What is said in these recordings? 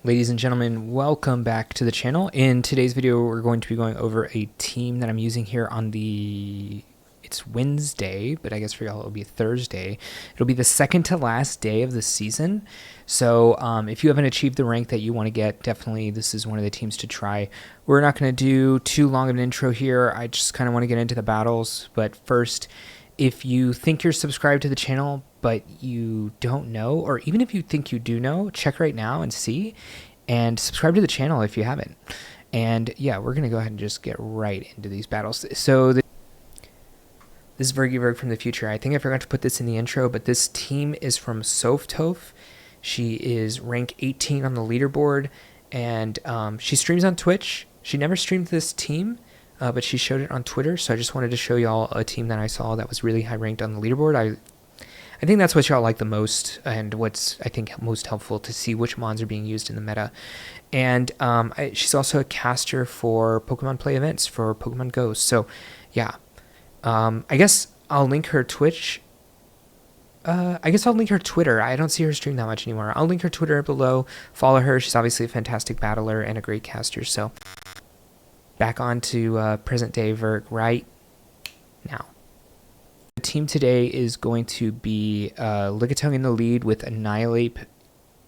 Ladies and gentlemen, welcome back to the channel. In today's video, we're going to be going over a team that I'm using here on it's Wednesday, but I guess for y'all it'll be Thursday. It'll be the second to last day of the season. So if you haven't achieved the rank that you want to get, definitely this is one of the teams to try. We're not going to do too long of an intro here. I just kind of want to get into the battles. But first, if you think you're subscribed to the channel, but you don't know, or even if you think you do know, check right now and see, and subscribe to the channel if you haven't. And yeah, we're going to go ahead and just get right into these battles. So this is Vergyverg from the future. I think I forgot to put this in the intro, but this team is from SOPHTOPH. She is rank 18 on the leaderboard, and she streams on Twitch. She never streamed this team, but she showed it on Twitter, so I just wanted to show y'all a team that I saw that was really high ranked on the leaderboard. I think that's what y'all like the most, and what's, I think, most helpful to see which mons are being used in the meta. And she's also a caster for Pokemon Play events for Pokemon Go. So, yeah. I guess I'll link her Twitch. I guess I'll link her Twitter. I don't see her stream that much anymore. I'll link her Twitter below. Follow her. She's obviously a fantastic battler and a great caster. So, back on to present-day Verg right now. The team today is going to be Lickitung in the lead with Annihilape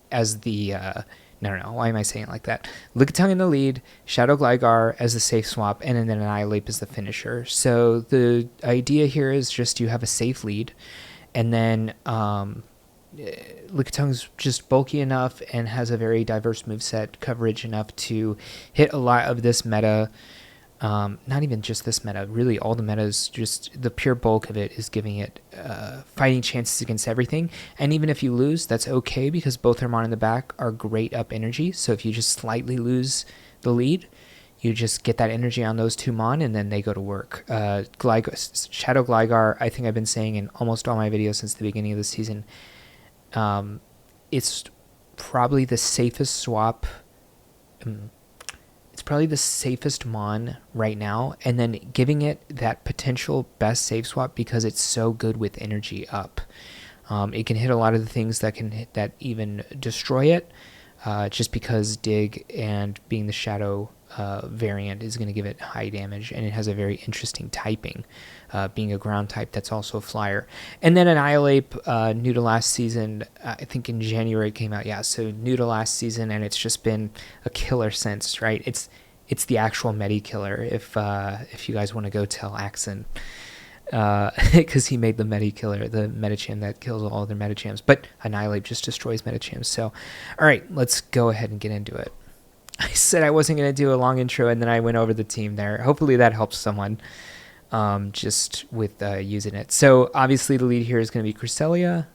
as the... no, why am I saying it like that? Lickitung in the lead, Shadow Gligar as the safe swap, and then Annihilape as the finisher. So the idea here is just you have a safe lead, and then Lickitung's just bulky enough and has a very diverse moveset, coverage enough to hit a lot of this meta. Not even just this meta, really all the metas, just the pure bulk of it is giving it fighting chances against everything. And even if you lose, that's okay, because both her mon in the back are great up energy. So if you just slightly lose the lead, you just get that energy on those two mon, and then they go to work. Shadow Gligar, I think I've been saying in almost all my videos since the beginning of the season, it's probably the safest swap. It's probably the safest mon right now, and then giving it that potential best safe swap because it's so good with energy up. It can hit a lot of the things that even destroy it, just because dig and being the shadow variant is going to give it high damage, and it has a very interesting typing, being a ground type that's also a flyer. And then Annihilape, new to last season, I think in January it came out. Yeah, so new to last season, and it's just been a killer since, right? It's the actual medi killer, if you guys want to go tell Axon, because he made the medi killer, the Medicham that kills all other Medichams, but Annihilape just destroys Medichams. So, all right, let's go ahead and get into it. I said I wasn't going to do a long intro, and then I went over the team there. Hopefully that helps someone just with using it. So obviously the lead here is going to be Cresselia.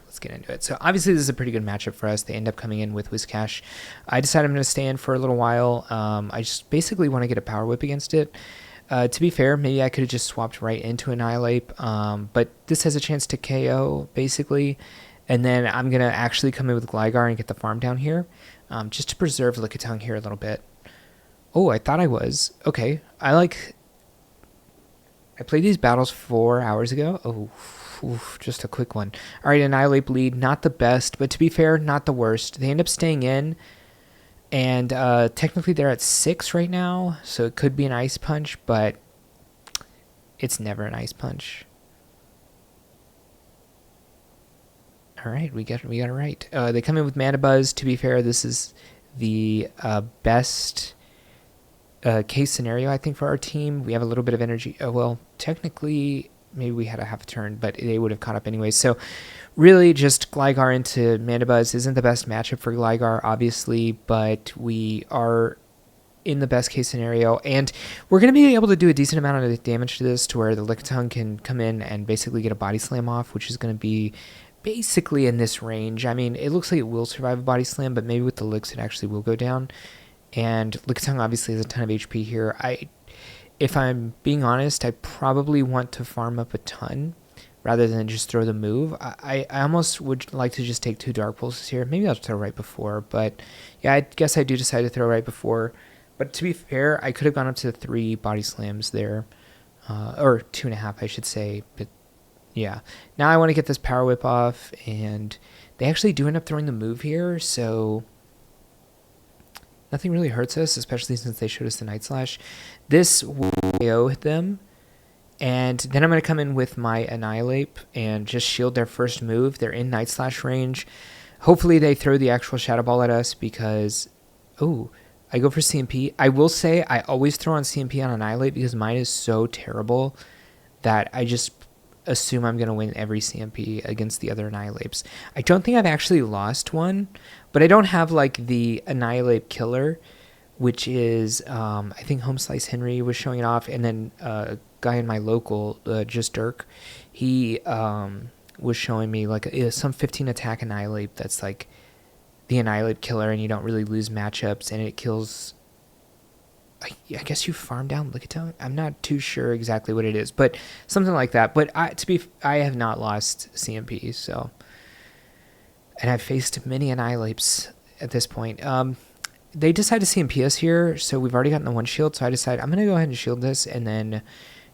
Let's get into it. So obviously this is a pretty good matchup for us. They end up coming in with Whiscash. I decided I'm going to stay in for a little while. I just basically want to get a Power Whip against it. To be fair, maybe I could have just swapped right into Annihilape, but this has a chance to KO, basically. And then I'm going to actually come in with Gligar and get the farm down here, just to preserve Lickitung here a little bit. Oh, I thought I was. Okay, I played these battles 4 hours ago. Oh, oof, just a quick one. All right, Annihilape lead, not the best, but to be fair, not the worst. They end up staying in, and technically they're at 6 right now, so it could be an Ice Punch, but it's never an Ice Punch. All right, we got it right. They come in with Mana Buzz. To be fair, this is the best case scenario, I think, for our team. We have a little bit of energy. Oh, well, technically, maybe we had a half turn, but they would have caught up anyway. So, really, just Gligar into Mana Buzz isn't the best matchup for Gligar, obviously, but we are in the best case scenario, and we're going to be able to do a decent amount of damage to this, to where the Lickitung can come in and basically get a Body Slam off, which is going to be basically in this range. I mean, it looks like it will survive a Body Slam, but maybe with the Licks it actually will go down. And Lickitung obviously has a ton of HP here. If I'm being honest, I probably want to farm up a ton rather than just throw the move. I almost would like to just take 2 Dark Pulses here. Maybe I'll throw right before, but yeah, I guess I do decide to throw right before. But to be fair, I could have gone up to 3 Body Slams there, or 2.5, I should say, but yeah. Now I want to get this Power Whip off, and they actually do end up throwing the move here, so Nothing really hurts us, especially since they showed us the Night Slash. This will KO them, and then I'm going to come in with my Annihilape and just shield their first move. They're in Night Slash range. Hopefully they throw the actual Shadow Ball at us because... Oh, I go for CMP. I will say I always throw on CMP on Annihilape because mine is so terrible that I just assume I'm going to win every CMP against the other Annihilapes. I don't think I've actually lost one, but I don't have like the Annihilape killer, which is, I think Home Slice Henry was showing it off, and then a guy in my local, Just Dirk, he was showing me like some 15 attack Annihilape that's like the Annihilape killer, and you don't really lose matchups, and it kills... I guess you farm down Lickitung? I'm not too sure exactly what it is, but something like that. But I have not lost CMP, so... And I've faced many Annihilapes at this point. They decide to CMP us here, so we've already gotten the one shield, so I decide I'm going to go ahead and shield this, and then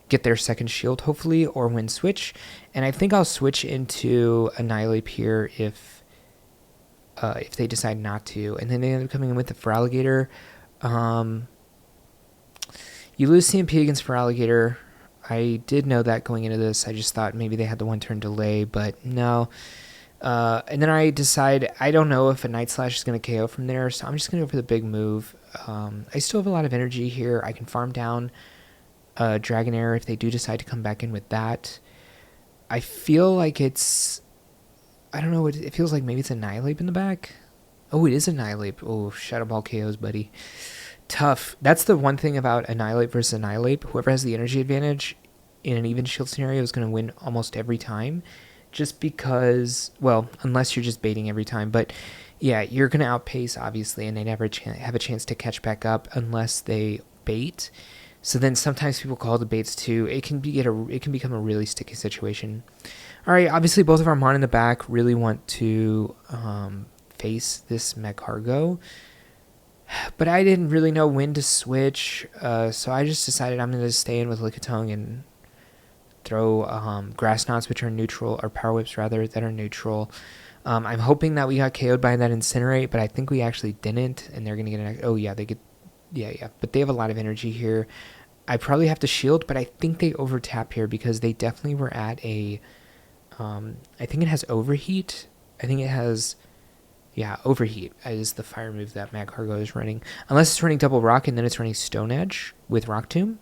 get their second shield, hopefully, or win switch. And I think I'll switch into Annihilape here if they decide not to. And then they end up coming in with the Feraligatr. You lose CMP against Feraligatr. I did know that going into this. I just thought maybe they had the one-turn delay, but no. And then I decide, I don't know if a Night Slash is going to KO from there, so I'm just going to go for the big move. I still have a lot of energy here. I can farm down Dragonair if they do decide to come back in with that. I feel like it's... I don't know, it feels like maybe it's Annihilape in the back. Oh, it is Annihilape. Oh, Shadow Ball KOs, buddy. Tough. That's the one thing about Annihilape versus Annihilape. Whoever has the energy advantage in an even shield scenario is going to win almost every time. Just because, well, unless you're just baiting every time. But yeah, you're going to outpace, obviously, and they never have a chance to catch back up unless they bait. So then sometimes people call the baits too. It can become a really sticky situation. All right, obviously both of our Mon in the back really want to face this Magcargo. But I didn't really know when to switch, so I just decided I'm going to stay in with Lickitung and throw Grass Knots, which are neutral, or Power Whips rather, that are neutral. I'm hoping that we got KO'd by that Incinerate, but I think we actually didn't, and they're going to get an... Oh, yeah, they get... Yeah, but they have a lot of energy here. I probably have to shield, but I think they overtap here because they definitely were at a... I think it has Overheat. I think it has... Yeah, Overheat is the fire move that Magcargo is running. Unless it's running Double Rock, and then it's running Stone Edge with Rock Tomb.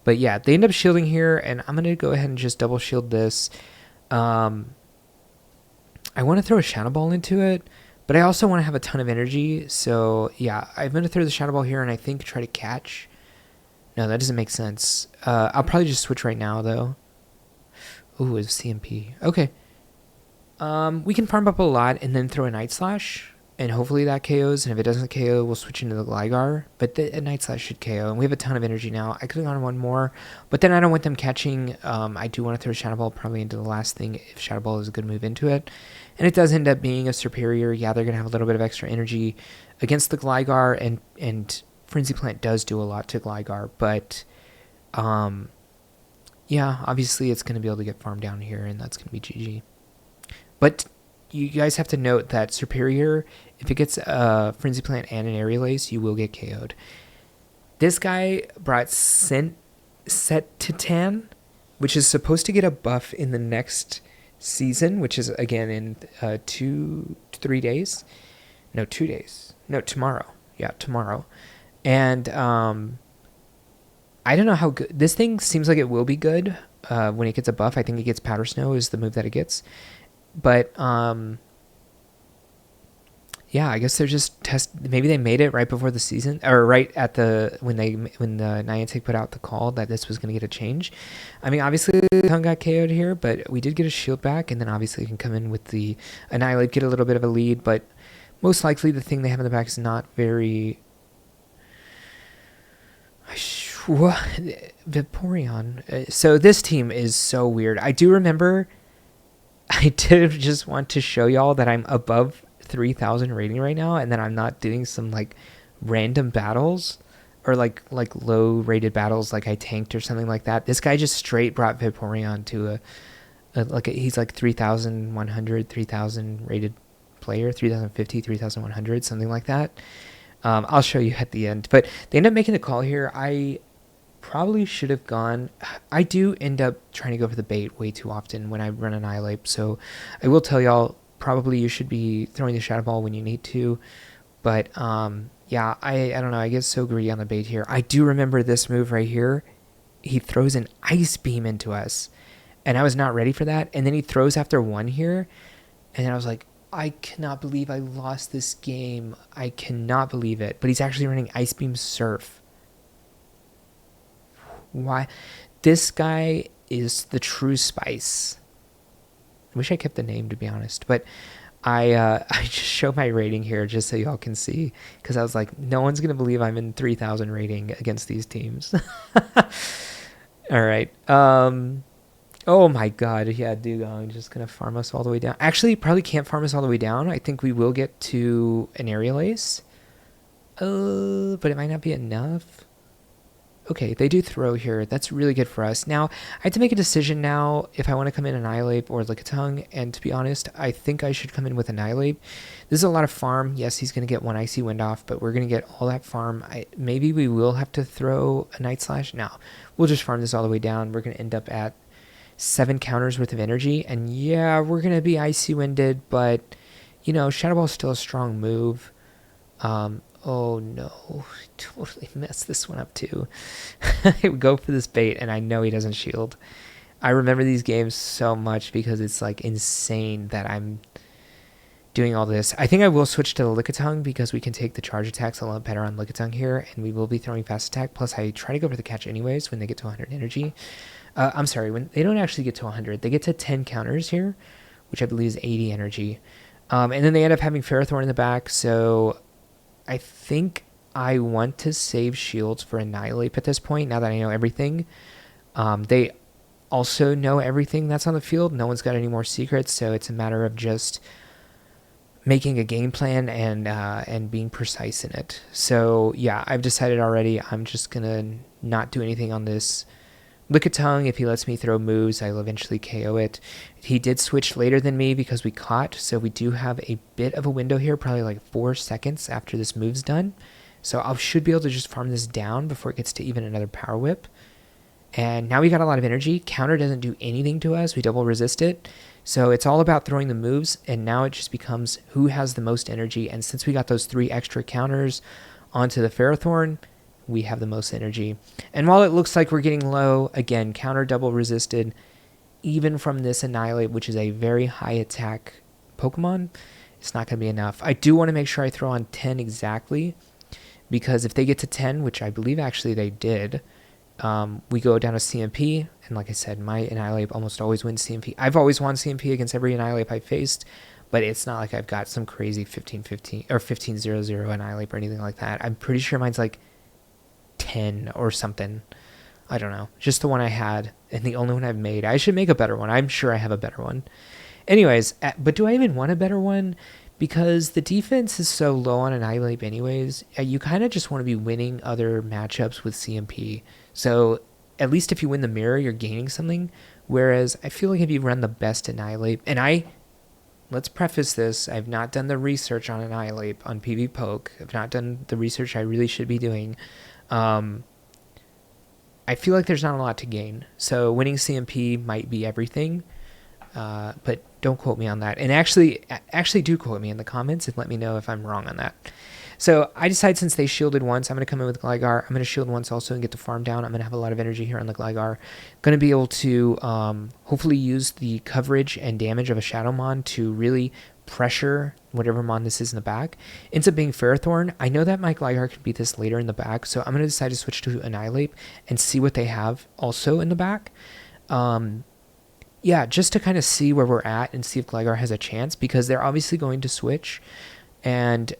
But yeah, they end up shielding here, and I'm going to go ahead and just double shield this. I want to throw a Shadow Ball into it, but I also want to have a ton of energy. So yeah, I'm going to throw the Shadow Ball here and I think try to catch. No, that doesn't make sense. I'll probably just switch right now, though. Ooh, it's CMP. Okay. We can farm up a lot and then throw a Night Slash, and hopefully that KOs, and if it doesn't KO, we'll switch into the Gligar, but a Night Slash should KO, and we have a ton of energy now. I could have gone one more, but then I don't want them catching. I do want to throw Shadow Ball probably into the last thing if Shadow Ball is a good move into it, and it does end up being a superior. Yeah, they're going to have a little bit of extra energy against the Gligar, and Frenzy Plant does do a lot to Gligar, but yeah, obviously it's going to be able to get farmed down here, and that's going to be GG. But you guys have to note that Superior, if it gets a Frenzy Plant and an Aerial Ace, you will get KO'd. This guy brought Set Titan, which is supposed to get a buff in the next season, which is, again, in 3 days. No, 2 days. No, tomorrow. Yeah, tomorrow. And I don't know how good... This thing seems like it will be good when it gets a buff. I think it gets Powder Snow is the move that it gets. But yeah, I guess they're just maybe they made it right before the season, or right at the when the Niantic put out the call that this was going to get a change. I mean, obviously Tongue got KO'd here, but we did get a shield back, and then obviously you can come in with the Annihilape, get a little bit of a lead, but most likely the thing they have in the back is not very... Vaporeon. So this team is so weird. I do remember... I did just want to show y'all that I'm above 3,000 rating right now, and that I'm not doing some like random battles or like low rated battles like I tanked or something like that. This guy just straight brought Vaporeon to he's like 3,100, 3,000 rated player, 3,050, 3,100, something like that. I'll show you at the end. But they end up making the call here. I probably should have gone. I do end up trying to go for the bait way too often when I run Annihilape. So I will tell y'all, probably you should be throwing the Shadow Ball when you need to. But yeah, I don't know. I get so greedy on the bait here. I do remember this move right here. He throws an Ice Beam into us. And I was not ready for that. And then he throws after one here. And then I was like, I cannot believe I lost this game. I cannot believe it. But he's actually running Ice Beam Surf. Why? This guy is the true Spice. I wish I kept the name, to be honest. But I just show my rating here just so y'all can see. Because I was like, no one's going to believe I'm in 3,000 rating against these teams. All right. Oh my god, yeah, Dugong just gonna farm us all the way down. Actually, probably can't farm us all the way down. I think we will get to an Aerial Ace. But it might not be enough. Okay, they do throw here. That's really good for us. Now, I have to make a decision now if I want to come in Annihilape or Lickitung, and to be honest, I think I should come in with Annihilape. This is a lot of farm. Yes, he's going to get one Icy Wind off, but we're going to get all that farm. Maybe we will have to throw a Night Slash. No, we'll just farm this all the way down. We're going to end up at 7 counters worth of energy, and yeah, we're going to be Icy Winded, but, you know, Shadow Ball is still a strong move. Oh no, totally messed this one up too. I would go for this bait, and I know he doesn't shield. I remember these games so much because it's like insane that I'm doing all this. I think I will switch to the Lickitung because we can take the charge attacks a lot better on Lickitung here, and we will be throwing fast attack. Plus, I try to go for the catch anyways when they get to 100 energy. I'm sorry, when they don't actually get to 100, they get to 10 counters here, which I believe is 80 energy. And then they end up having Ferrothorn in the back, so I think I want to save shields for Annihilape at this point, now that I know everything. They also know everything that's on the field. No one's got any more secrets, so it's a matter of just making a game plan and being precise in it. So yeah, I've decided already I'm just going to not do anything on this Lickitung. If he lets me throw moves, I'll eventually KO it. He did switch later than me because we caught, so we do have a bit of a window here, probably like 4 seconds after this move's done. So I should be able to just farm this down before it gets to even another Power Whip. And now we got a lot of energy. Counter doesn't do anything to us. We double resist it. So it's all about throwing the moves, and now it just becomes who has the most energy. And since we got those 3 extra counters onto the Ferrothorn, we have the most energy. And while it looks like we're getting low, again, counter double resisted, even from this Annihilape, which is a very high attack Pokemon, it's not going to be enough. I do want to make sure I throw on 10 exactly, because if they get to 10, which I believe actually they did, we go down to CMP, and like I said, my Annihilape almost always wins CMP. I've always won CMP against every Annihilape I faced, but it's not like I've got some crazy 15-15 or 15-0-0 Annihilape or anything like that. I'm pretty sure mine's like 10 or something. I don't know. Just the one I had and the only one I've made. I should make a better one. I'm sure I have a better one. Anyways, but do I even want a better one? Because the defense is so low on Annihilape anyways, you kind of just want to be winning other matchups with CMP. So at least if you win the mirror, you're gaining something. Whereas I feel like if you run the best Annihilape, and let's preface this, I've not done the research on Annihilape on PvPoke. I've not done the research I really should be doing. I feel like there's not a lot to gain. So winning CMP might be everything. But don't quote me on that. And actually do quote me in the comments and let me know if I'm wrong on that. So I decide, since they shielded once, I'm going to come in with Gligar. I'm going to shield once also and get the farm down. I'm going to have a lot of energy here on the Gligar. Going to be able to hopefully use the coverage and damage of a Shadow Mon to really pressure whatever Mon this is in the back. Ends up being Ferrothorn. I know that my Gligar can beat this later in the back, so I'm going to decide to switch to Annihilape and see what they have also in the back. Yeah, just to kind of see where we're at and see if Gligar has a chance, because they're obviously going to switch. And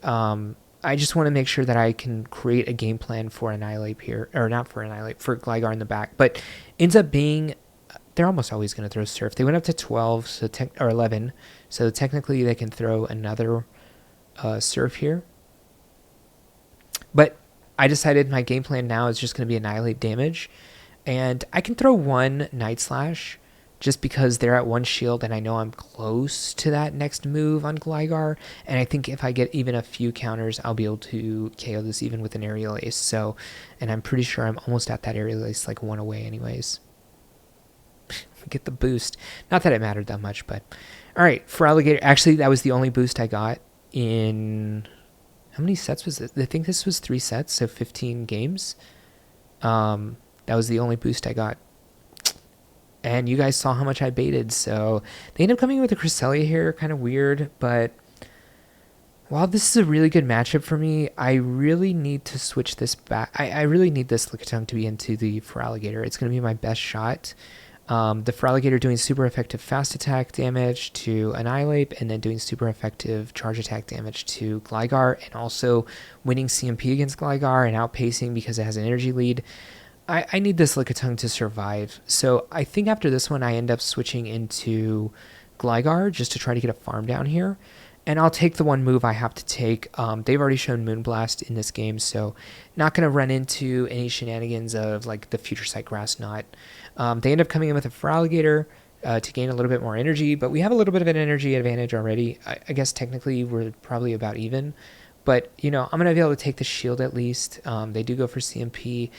I just want to make sure that I can create a game plan for Annihilape here, or not for Annihilape, for Gligar in the back. But ends up being, they're almost always going to throw Surf. They went up to 12, so or 11, so technically they can throw another Surf here. But I decided my game plan now is just going to be Annihilape damage. And I can throw one Night Slash, just because they're at 1 shield and I know I'm close to that next move on Gligar. And I think if I get even a few counters, I'll be able to KO this even with an Aerial Ace. So, and I'm pretty sure I'm almost at that Aerial Ace, like 1 away anyways. Get the boost. Not that it mattered that much, but all right, for Alligator, actually that was the only boost I got in, how many sets was it? I think this was 3 sets, so 15 games. That was the only boost I got. And you guys saw how much I baited, so they end up coming with a Cresselia here, kind of weird, but while this is a really good matchup for me, I really need to switch this back. I really need this Lickitung to be into the Feraligatr. It's going to be my best shot. The Feraligatr doing super effective fast attack damage to Annihilape, and then doing super effective charge attack damage to Gligar, and also winning CMP against Gligar and outpacing because it has an energy lead. I need this Lickitung to survive. So I think after this one, I end up switching into Gligar just to try to get a farm down here. And I'll take the one move I have to take. They've already shown Moonblast in this game, so not going to run into any shenanigans of like the Future Sight Grass Knot. They end up coming in with a Feraligatr to gain a little bit more energy, but we have a little bit of an energy advantage already. I guess technically we're probably about even, but you know, I'm going to be able to take the shield at least. They do go for CMP.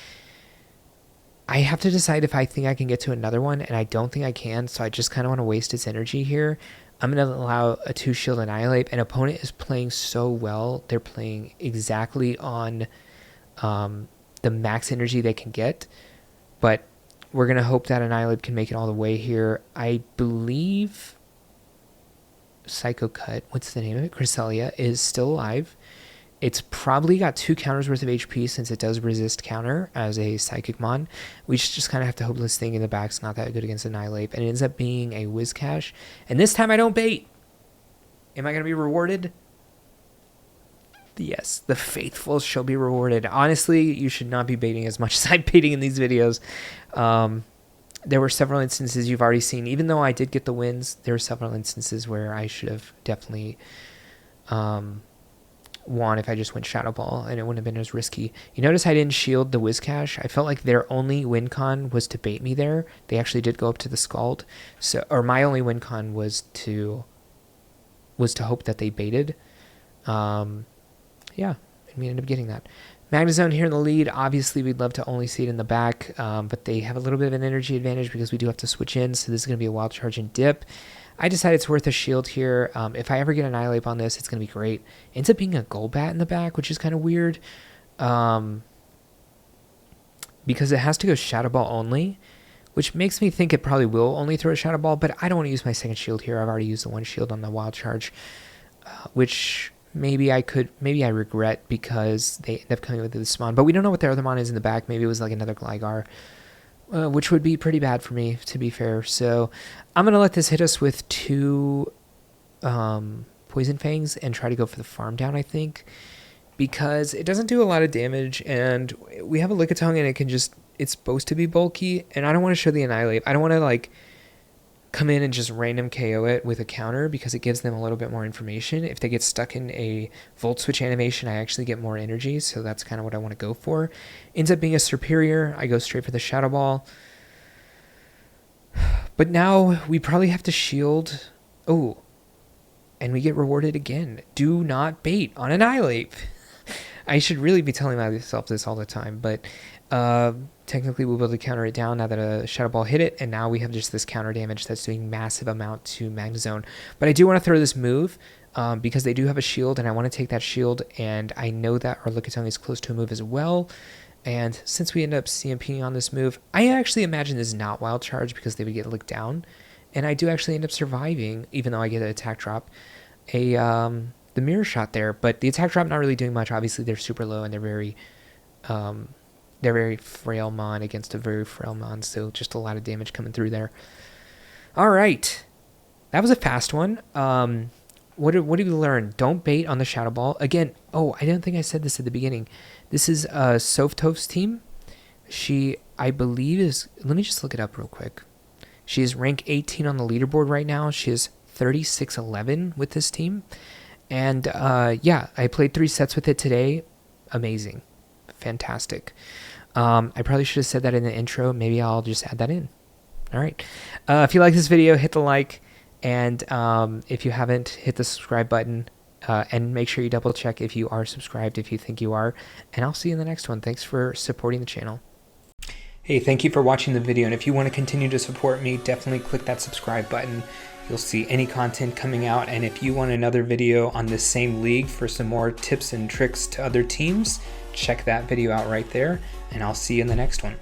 I have to decide if I think I can get to another one, and I don't think I can, so I just kind of want to waste its energy here. I'm going to allow a 2-shield Annihilape. An opponent is playing so well. They're playing exactly on the max energy they can get, but we're going to hope that Annihilape can make it all the way here. I believe Psycho Cut, what's the name of it? Cresselia is still alive. It's probably got 2 counters worth of HP since it does resist counter as a Psychic Mon. We just kind of have to hope this thing in the back's not that good against Annihilape. And it ends up being a Whiscash. And this time I don't bait. Am I going to be rewarded? Yes, the faithful shall be rewarded. Honestly, you should not be baiting as much as I'm baiting in these videos. There were several instances you've already seen. Even though I did get the wins, there were several instances where I should have definitely won if I just went Shadow Ball, and it wouldn't have been as risky. You notice I didn't shield the Whiscash. I felt like their only win con was to bait me there. They actually did go up to the Scald, so, or my only win con was to hope that they baited. Yeah, and we ended up getting that. Magnezone here in the lead. Obviously, we'd love to only see it in the back, but they have a little bit of an energy advantage because we do have to switch in, so this is going to be a Wild Charge and Dip. I decided it's worth a shield here. If I ever get an Annihilape on this, it's going to be great. It ends up being a Golbat in the back, which is kind of weird. Because it has to go Shadow Ball only, which makes me think it probably will only throw a Shadow Ball, but I don't want to use my second shield here. I've already used the 1 shield on the Wild Charge, which maybe I regret because they end up coming with this Mon. But we don't know what their other Mon is in the back. Maybe it was like another Gligar. Which would be pretty bad for me, to be fair. So I'm going to let this hit us with 2 Poison Fangs and try to go for the farm down, I think. Because it doesn't do a lot of damage, and we have a Lickitung, and it's supposed to be bulky, and I don't want to show the Annihilape. I don't want to, like, come in and just random KO it with a counter because it gives them a little bit more information. If they get stuck in a Volt Switch animation, I actually get more energy, so that's kind of what I want to go for. Ends up being a Serperior. I go straight for the Shadow Ball. But now we probably have to shield. Oh, and we get rewarded again. Do not bait on Annihilape. I should really be telling myself this all the time, but technically we'll be able to counter it down now that a Shadow Ball hit it, and now we have just this counter damage that's doing massive amount to Magnezone. But I do want to throw this move because they do have a shield, and I want to take that shield, and I know that our Lickitung is close to a move as well. And since we end up CMPing on this move, I actually imagine this is not Wild Charge because they would get licked down, and I do actually end up surviving, even though I get an attack drop, the Mirror Shot there. But the attack drop not really doing much. Obviously, they're super low, and they're very frail Mon against a very frail Mon, so just a lot of damage coming through there. All right, that was a fast one. What did we learn? Don't bait on the Shadow Ball. Again, oh, I don't think I said this at the beginning. This is SOPHTOPH's team. She, I believe, is... Let me just look it up real quick. She is rank 18 on the leaderboard right now. She is 36-11 with this team. And, yeah, I played 3 sets with it today. Amazing. Fantastic. I probably should have said that in the intro. Maybe I'll just add that in. All right. If you like this video, hit the like, and if you haven't, hit the subscribe button, and make sure you double check if you are subscribed if you think you are, and I'll see you in the next one. Thanks for supporting the channel. Hey, thank you for watching the video, and if you want to continue to support me, definitely click that subscribe button. You'll see any content coming out, and if you want another video on this same league for some more tips and tricks to other teams, check that video out right there, and I'll see you in the next one.